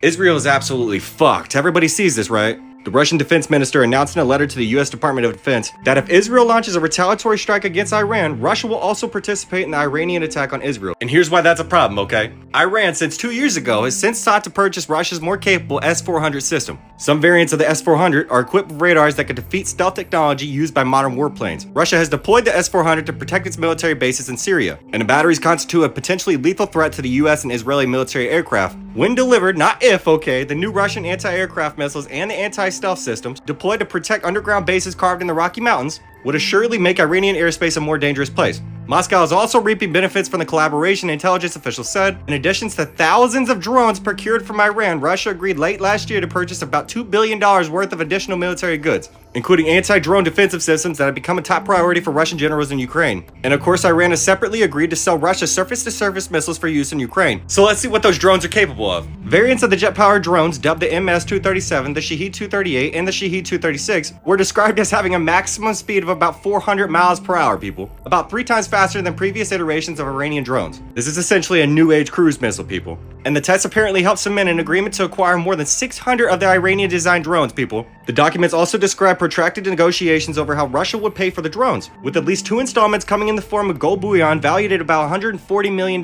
Israel is absolutely fucked. Everybody sees this, right? The Russian defense minister announced in a letter to the US Department of Defense that if Israel launches a retaliatory strike against Iran, Russia will also participate in the Iranian attack on Israel. And here's why that's a problem, okay? Iran, since 2 years ago, has since sought to purchase Russia's more capable S-400 system. Some variants of the S-400 are equipped with radars that can defeat stealth technology used by modern warplanes. Russia has deployed the S-400 to protect its military bases in Syria, and the batteries constitute a potentially lethal threat to the US and Israeli military aircraft. When delivered, not if, okay, the new Russian anti-aircraft missiles and the anti-stealth systems deployed to protect underground bases carved in the Rocky Mountains would assuredly make Iranian airspace a more dangerous place. Moscow is also reaping benefits from the collaboration, intelligence officials said. In addition to thousands of drones procured from Iran, Russia agreed late last year to purchase about $2 billion worth of additional military goods, including anti-drone defensive systems that have become a top priority for Russian generals in Ukraine. And of course, Iran has separately agreed to sell Russia surface-to-surface missiles for use in Ukraine. So let's see what those drones are capable of. Variants of the jet-powered drones, dubbed the MS-237, the Shahed-238, and the Shahed-236, were described as having a maximum speed of about 400 miles per hour, people. About 3 times faster than previous iterations of Iranian drones. This is essentially a new-age cruise missile, people. And the tests apparently helped cement an agreement to acquire more than 600 of the Iranian-designed drones, people. The documents also describe protracted negotiations over how Russia would pay for the drones, with at least 2 installments coming in the form of gold bullion valued at about $140 million.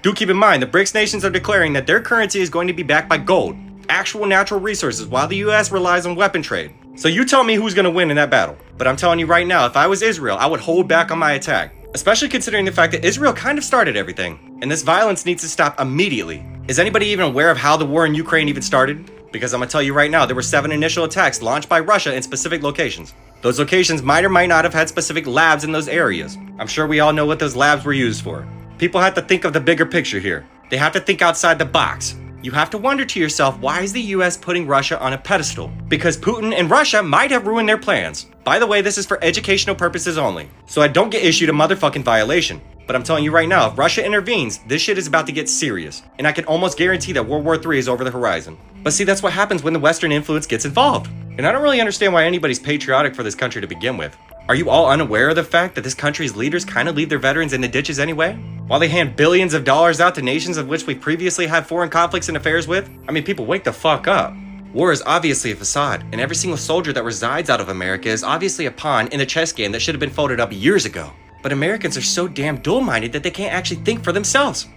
Do keep in mind, the BRICS nations are declaring that their currency is going to be backed by gold, actual natural resources, while the US relies on weapon trade. So you tell me who's going to win in that battle. But I'm telling you right now, if I was Israel, I would hold back on my attack. Especially considering the fact that Israel kind of started everything, and this violence needs to stop immediately. Is anybody even aware of how the war in Ukraine even started? Because I'm gonna tell you right now, there were 7 initial attacks launched by Russia in specific locations. Those locations might or might not have had specific labs in those areas. I'm sure we all know what those labs were used for. People have to think of the bigger picture here. They have to think outside the box. You have to wonder to yourself, why is the US putting Russia on a pedestal? Because Putin and Russia might have ruined their plans. By the way, this is for educational purposes only, so I don't get issued a motherfucking violation. But I'm telling you right now, if Russia intervenes, this shit is about to get serious. And I can almost guarantee that World War III is over the horizon. But see, that's what happens when the Western influence gets involved. And I don't really understand why anybody's patriotic for this country to begin with. Are you all unaware of the fact that this country's leaders kind of leave their veterans in the ditches anyway? While they hand billions of dollars out to nations of which we previously had foreign conflicts and affairs with? I mean, people, wake the fuck up. War is obviously a facade, and every single soldier that resides out of America is obviously a pawn in a chess game that should have been folded up years ago. But Americans are so damn dull-minded that they can't actually think for themselves.